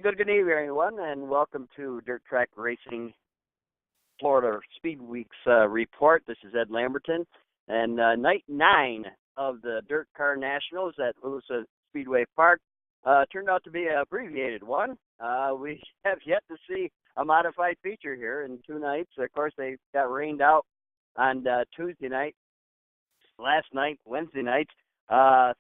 good evening, everyone, and welcome to Dirt Track Racing Florida Speedweeks report. This is Ed Lamberton, and night 9 of the Dirt Car Nationals at Louisa Speedway Park turned out to be an abbreviated one. We have yet to see a modified feature here in 2 nights. Of course, they got rained out on Tuesday night, last night, Wednesday night.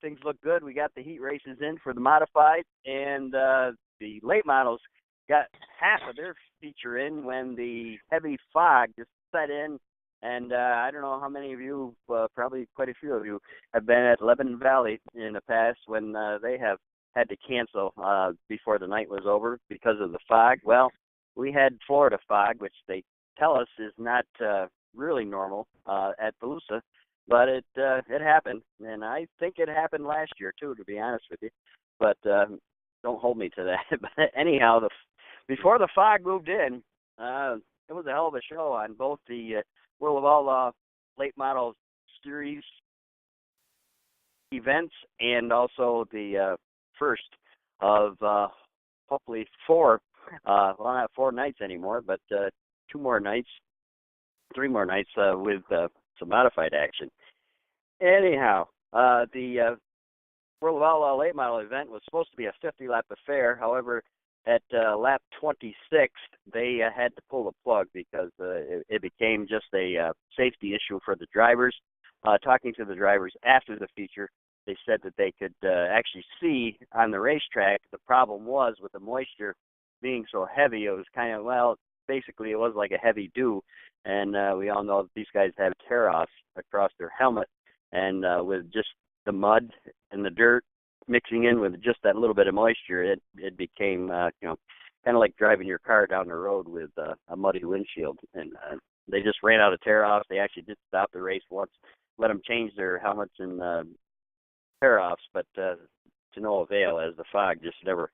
Things look good. We got the heat races in for the modified, and the late models got half of their feature in when the heavy fog just set in. And I don't know how many of you, probably quite a few of you, have been at Lebanon Valley in the past when they have had to cancel before the night was over because of the fog. Well, we had Florida fog, which they tell us is not really normal at Volusia. But it happened, and I think it happened last year too, to be honest with you. But don't hold me to that. But anyhow, before the fog moved in, it was a hell of a show on both the World of Outlaw Late Model Series events and also the first of hopefully 4. Well, not 4 nights anymore, but 2 more nights, 3 more nights with some modified action. Anyhow, the World of Outlaw Late Model event was supposed to be a 50-lap affair. However, at lap 26, they had to pull the plug because it became just a safety issue for the drivers. Talking to the drivers after the feature, they said that they could actually see on the racetrack the problem was with the moisture being so heavy. It was kind of, well, basically it was like a heavy dew. And we all know that these guys have tear-offs across their helmet. And with just the mud and the dirt mixing in with just that little bit of moisture, it became, kind of like driving your car down the road with a muddy windshield. And they just ran out of tear-offs. They actually did stop the race once, let them change their helmets and tear-offs, but to no avail, as the fog just never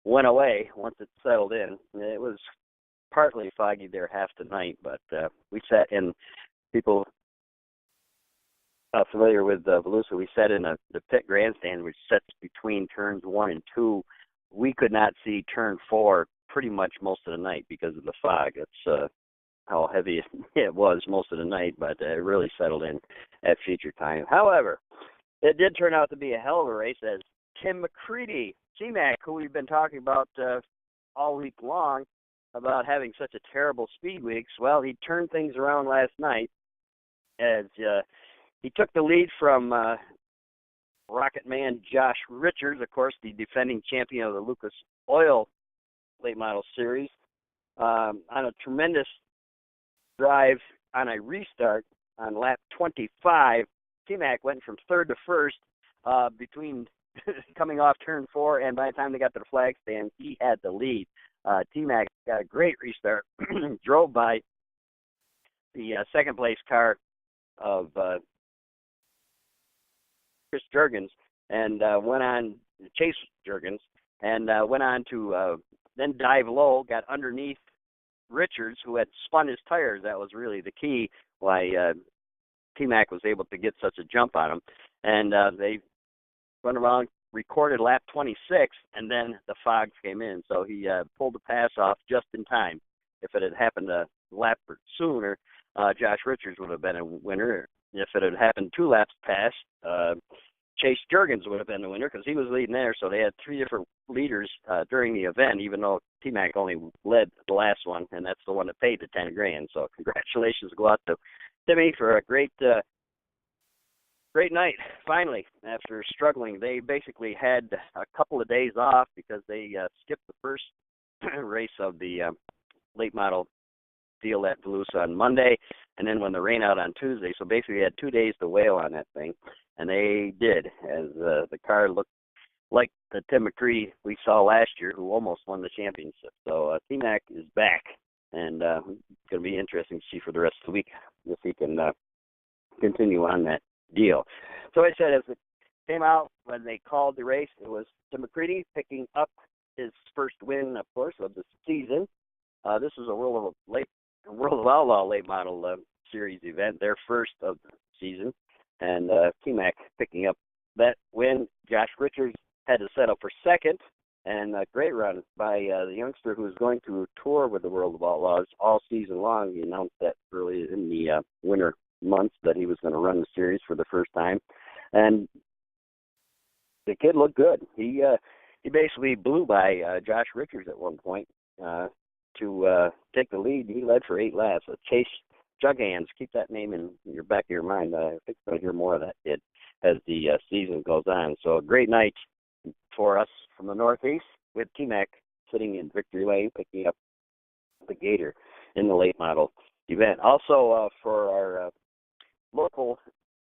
went away once it settled in. It was partly foggy there half the night, but we sat in, people familiar with Volusia, we sat in the pit grandstand, which sits between turns 1 and 2. We could not see turn 4 pretty much most of the night because of the fog. It's how heavy it was most of the night, but it really settled in at feature time. However, it did turn out to be a hell of a race as Tim McCready, T-Mac, who we've been talking about all week long, about having such a terrible Speedweeks. Well, he turned things around last night as he took the lead from Rocket Man Josh Richards, of course, the defending champion of the Lucas Oil Late Model Series, on a tremendous drive on a restart on lap 25. T-Mac went from 3rd to 1st between coming off turn 4, and by the time they got to the flag stand, he had the lead. T-Mac got a great restart, drove by the second-place car of Chris Jurgens and went on to chase Jurgens and went on to then dive low, got underneath Richards, who had spun his tires. That was really the key why T-Mac was able to get such a jump on him. And they went around, recorded lap 26, and then the fog came in. So he pulled the pass off just in time. If it had happened a lap sooner, Josh Richards would have been a winner. If it had happened 2 laps past, Chase Jurgens would have been the winner because he was leading there. So they had 3 different leaders during the event, even though T-Mac only led the last one, and that's the one that paid the $10,000. So congratulations go out to Timmy for a great night. Finally, after struggling, they basically had a couple of days off because they skipped the first race of the late model deal at Volusia on Monday, and then when the rain out on Tuesday. So basically, they had 2 days to wail on that thing, and they did, as the car looked like the Tim McCready we saw last year, who almost won the championship. So T-Mac is back, and it's going to be interesting to see for the rest of the week if he can continue on that deal. So I said, as it came out when they called the race, it was Tim McCready picking up his first win, of course, of the season. This is a World of Outlaw Late Model Series event, their first of the season, and T-Mac picking up that win. Josh Richards had to settle for second And a great run by the youngster who is going to tour with the World of Outlaws all season long. He announced that early in the winter months that he was going to run the series for the first time. And the kid looked good. He basically blew by Josh Richards at one point to take the lead. He led for 8 laps. Chase Jughands, keep that name in your back of your mind. I think we're going to hear more of that kid as the season goes on. So a great night for us from the Northeast with T-Mac sitting in victory lane, picking up the Gator in the late model event. Also for our local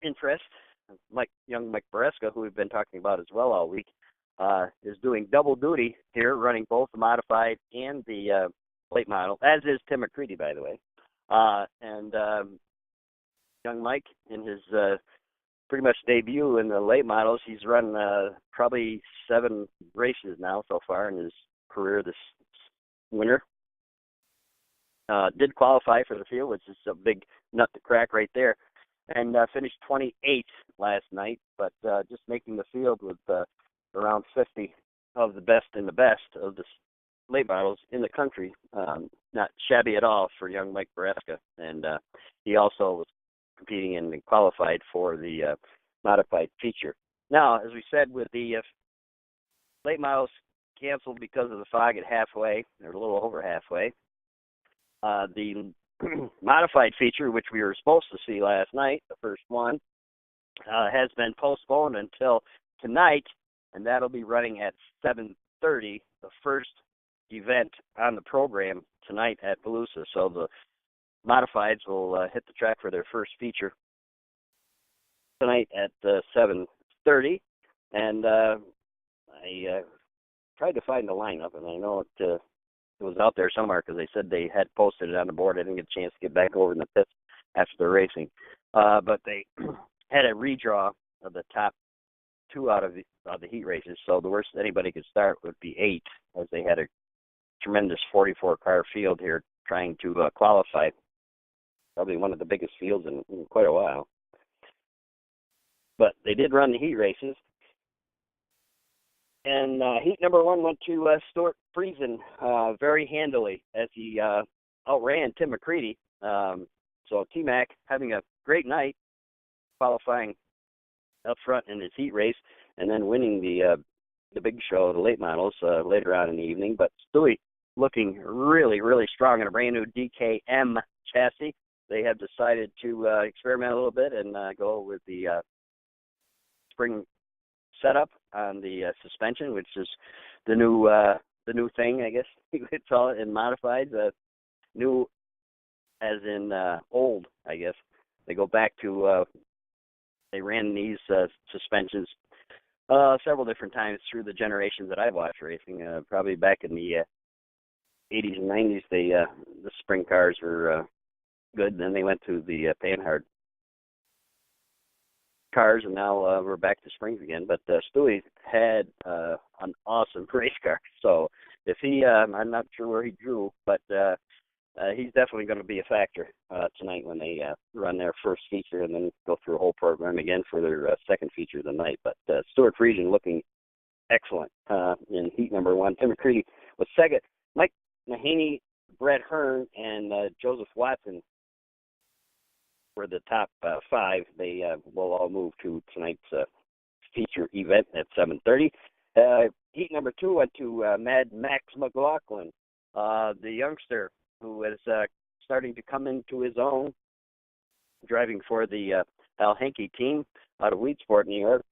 interest, young Mike Bereska, who we've been talking about as well all week, is doing double duty here, running both the modified and the late model, as is Tim McCready, by the way. And young Mike, in his pretty much debut in the late models, he's run probably 7 races now so far in his career this winter. Did qualify for the field, which is a big nut to crack right there, and finished 28th last night, but just making the field with around 50 of the best in the best of the late models in the country. Not shabby at all for young Mike Bereska, and he also was competing and qualified for the modified feature. Now, as we said, with the late models canceled because of the fog at halfway, or a little over halfway, the modified feature, which we were supposed to see last night, the first one, has been postponed until tonight, and that'll be running at 7:30, the first event on the program tonight at Volusia. So the modifieds will hit the track for their first feature tonight at 7:30, and I tried to find the lineup, and I know it was out there somewhere because they said they had posted it on the board. I didn't get a chance to get back over in the pits after the racing, but they had a redraw of the top 2 out of the heat races, so the worst anybody could start would be 8, as they had a tremendous 44-car field here trying to qualify. Probably one of the biggest fields in quite a while. But they did run the heat races. And heat number 1 went to Stuart Friesen very handily as he outran Tim McCready. So T-Mac having a great night, qualifying up front in his heat race, and then winning the big show, the late models, later on in the evening. But Stewie looking really, really strong in a brand new DKM chassis. They have decided to experiment a little bit and go with the spring setup on the suspension, which is the new thing, I guess you could call it in modified. New as in old, I guess. They go back to they ran these suspensions several different times through the generations that I've watched racing. Probably back in the 80s and 90s, the spring cars were good. Then they went to the Panhard cars, and now we're back to springs again. But Stewie had an awesome race car. So if he, I'm not sure where he drew, but he's definitely going to be a factor tonight when they run their first feature and then go through a whole program again for their second feature of the night. But Stuart Friesen looking excellent in heat number 1. Tim McCready was second. Mike Mahaney, Brett Hearn, and Joseph Watson were the top 5. They will all move to tonight's feature event at 7:30. Heat number 2 went to Mad Max McLaughlin, the youngster who is starting to come into his own, driving for the Al Henke team out of Weedsport, New York.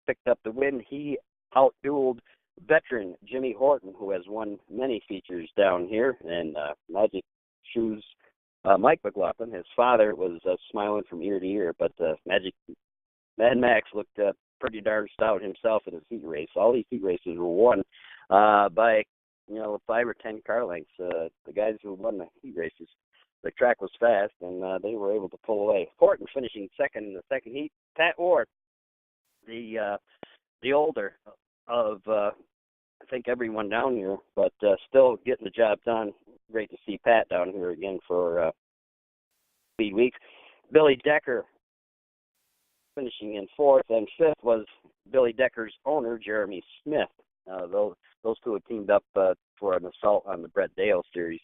Picked up the win. He outdueled veteran Jimmy Horton, who has won many features down here, and Magic Shoes Mike McLaughlin. His father was smiling from ear to ear, but Mad Max looked pretty darn stout himself in his heat race. All these heat races were won by 5 or 10 car lengths. The guys who won the heat races, the track was fast, and they were able to pull away. Horton finishing second in the second heat. Pat Ward, the older of I think everyone down here, but still getting the job done. Great to see Pat down here again for Speedweeks. Billy Decker finishing in 4th, and 5th was Billy Decker's owner, Jeremy Smith. Those two had teamed up for an assault on the Brett Dale series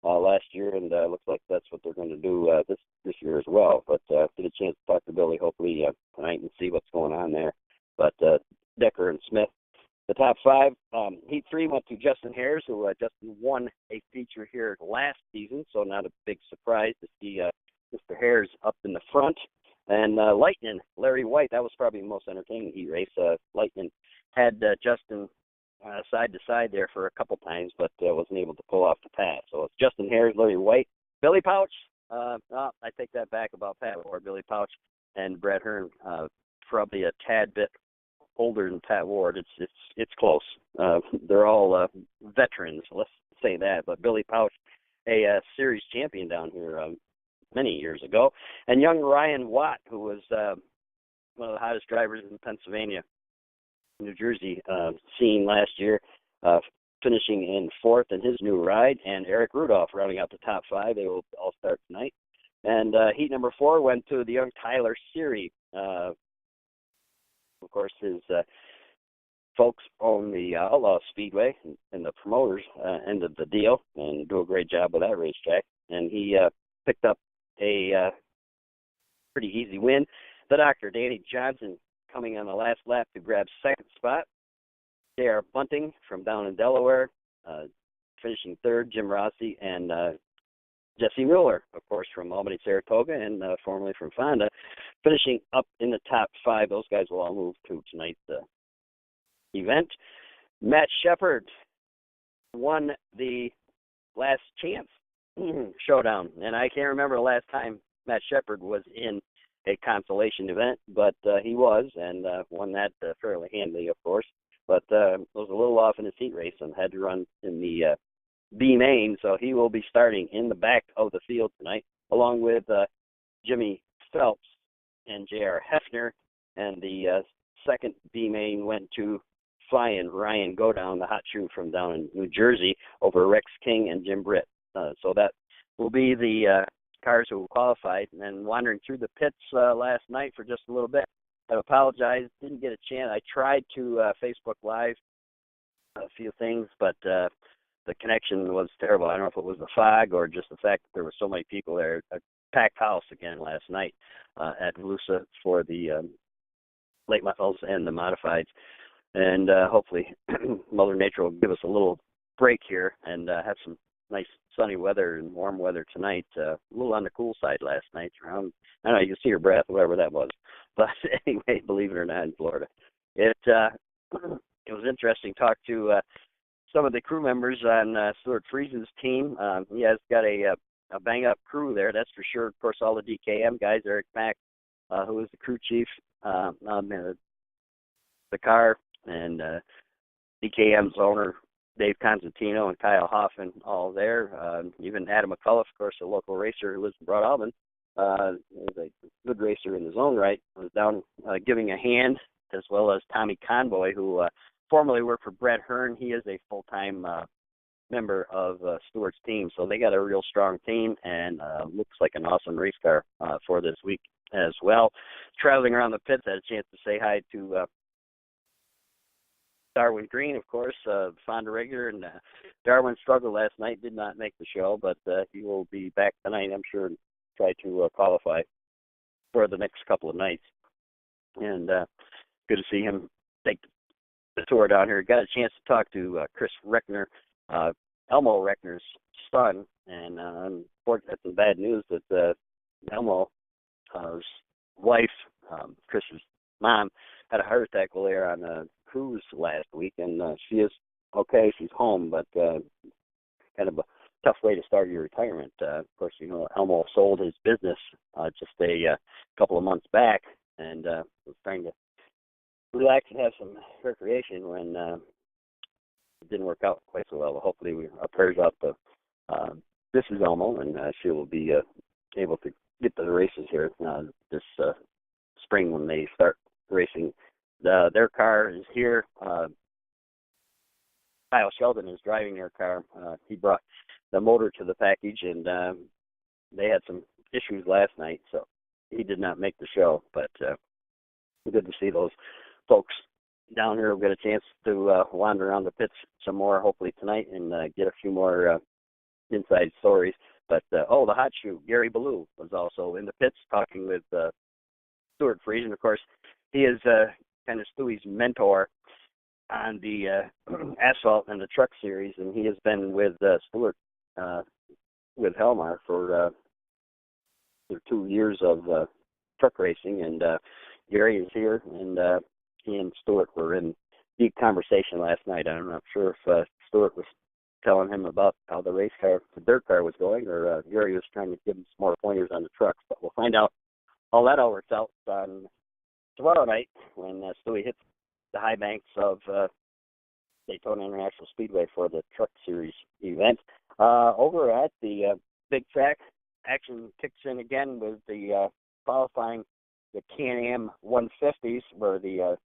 last year, and looks like that's what they're going to do this year as well. But get a chance to talk to Billy hopefully tonight and see what's going on there. But Decker and Smith, the top five. Heat 3 went to Justin Hares, who Justin won a feature here last season, so not a big surprise to see Mr. Hares up in the front. And Lightning, Larry White, that was probably the most entertaining heat race. Lightning had Justin side to side there for a couple times, but wasn't able to pull off the pass. So it's Justin Hares, Larry White, Billy Pouch. I take that back about Pat Ward. Billy Pouch and Brad Hearn, probably a tad bit older than Pat Ward. It's close. They're all veterans, let's say that. But Billy Pouch, a series champion down here many years ago, and young Ryan Watt, who was one of the hottest drivers in Pennsylvania, New Jersey scene last year, finishing in fourth in his new ride, and Eric Rudolph rounding out the top five. They will all start tonight. And heat number 4 went to the young Tyler Seary. Of course, his folks own the Outlaw Speedway, and the promoters ended the deal and do a great job with that racetrack. And he picked up a pretty easy win. The Doctor, Danny Johnson, coming on the last lap to grab second spot. J.R. Bunting from down in Delaware, finishing third. Jim Rossi and Jesse Mueller, of course, from Albany, Saratoga, and formerly from Fonda, finishing up in the top 5. Those guys will all move to tonight's event. Matt Shepard won the Last Chance Showdown, and I can't remember the last time Matt Shepard was in a consolation event, but he was, and won that fairly handily, of course. But was a little off in his heat race and had to run in the B main, so he will be starting in the back of the field tonight, along with Jimmy Phelps and J.R. Hefner. And the second B main went to flying Ryan Godown, the hot shoe from down in New Jersey, over Rex King and Jim Britt. So that will be the cars who qualified. And then wandering through the pits last night for just a little bit. I apologize, didn't get a chance. I tried to Facebook Live a few things, but the connection was terrible. I don't know if it was the fog or just the fact that there were so many people there. A packed house again last night at Volusia for the late models and the modifieds. And hopefully Mother Nature will give us a little break here and have some nice sunny weather and warm weather tonight. A little on the cool side last night. Around, I don't know, you can see your breath, whatever that was. But anyway, believe it or not, in Florida. It was interesting to talk to some of the crew members on Stuart Friesen's team. He has got a bang-up crew there, that's for sure. Of course, all the DKM guys, Eric Mack, who is the crew chief on the car, and DKM's owner, Dave Constantino, and Kyle Hoffman, all there. Even Adam McCullough, of course, a local racer who lives in Broad Alban, is a good racer in his own right, was down giving a hand, as well as Tommy Conboy, who formerly worked for Brett Hearn. He is a full-time member of Stewart's team, so they got a real strong team, and looks like an awesome race car for this week as well. Traveling around the pits, I had a chance to say hi to Darwin Green, of course, Fonda regular, and Darwin struggled last night, did not make the show, but he will be back tonight, I'm sure, and try to qualify for the next couple of nights. And good to see him take the tour down here. Got a chance to talk to Chris Reckner, Elmo Reckner's son, and unfortunately, that's some bad news that Elmo's wife, Chris's mom, had a heart attack while they were on a cruise last week, and she is okay. She's home, but kind of a tough way to start your retirement. Of course, you know, Elmo sold his business just a couple of months back, and was trying to relax and have some recreation when it didn't work out quite so well. But hopefully, our prayers out to this is Elmo, and she will be able to get to the races here this spring when they start racing. Their car is here. Kyle Sheldon is driving their car. He brought the motor to the package, and they had some issues last night, so he did not make the show. But good to see those folks down here we'll get a chance to wander around the pits some more, hopefully tonight, and get a few more inside stories. But, the hot shoe, Gary Ballou, was also in the pits talking with Stuart Friesen. Of course, he is kind of Stewie's mentor on the asphalt and the truck series, and he has been with Stuart with Helmar for 2 years of truck racing, and Gary is here, and he and Stuart were in deep conversation last night. I'm not sure if Stuart was telling him about how the dirt car was going, or Gary was trying to give him some more pointers on the trucks, but we'll find out all that all works out on tomorrow night when Stewie hits the high banks of Daytona International Speedway for the Truck Series event. Over at the Big Track, action kicks in again with the qualifying the Can-Am 150s, where the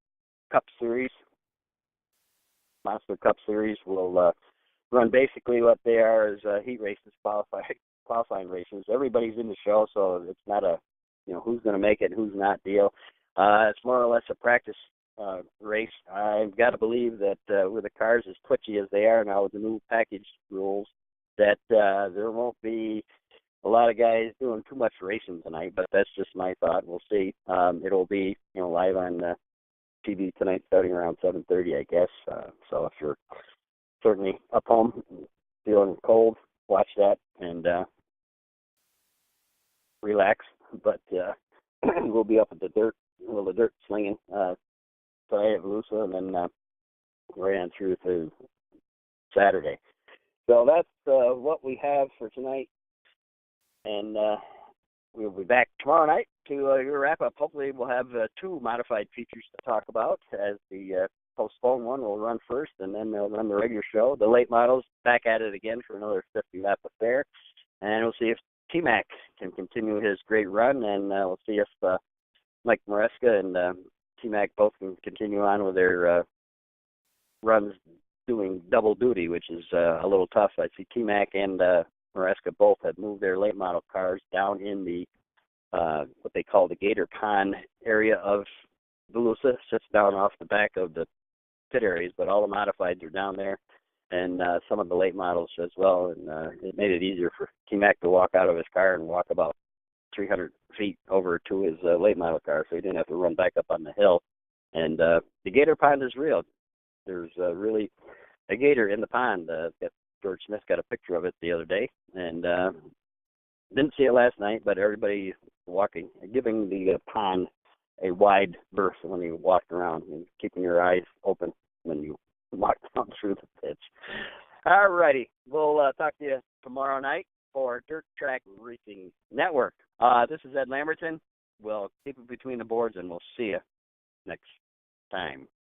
Cup Series, Monster Cup Series, will run basically what they are as heat races, qualifying races. Everybody's in the show, so it's not a who's going to make it, who's not deal. It's more or less a practice race. I've got to believe that with the cars as twitchy as they are now with the new package rules, that there won't be a lot of guys doing too much racing tonight, but that's just my thought. We'll see. It'll be live on TV tonight starting around 7:30, I guess. So if you're certainly up home feeling cold, watch that and relax. But we'll be up at the dirt slinging Friday at Volusia, and then right on through to Saturday. So that's what we have for tonight. And we'll be back tomorrow night to your wrap-up. Hopefully we'll have 2 modified features to talk about, as the postponed one will run first, and then they'll run the regular show. The late models back at it again for another 50-lap affair. And we'll see if T-Mac can continue his great run, and we'll see if Mike Maresca and T-Mac both can continue on with their runs doing double duty, which is a little tough. I see T-Mac and Maresca both had moved their late model cars down in the what they call the Gator Pond area of Volusia, sits down off the back of the pit areas, but all the modifieds are down there, and some of the late models as well, and it made it easier for T-Mac to walk out of his car and walk about 300 feet over to his late model car, so he didn't have to run back up on the hill. And the Gator Pond is real. There's really a gator in the pond. George Smith got a picture of it the other day, and didn't see it last night, but everybody giving the pond a wide berth when you walk around, and keeping your eyes open when you walk down through the pits. All righty. We'll talk to you tomorrow night for Dirt Track Racing Network. This is Ed Lamberton. We'll keep it between the boards, and we'll see you next time.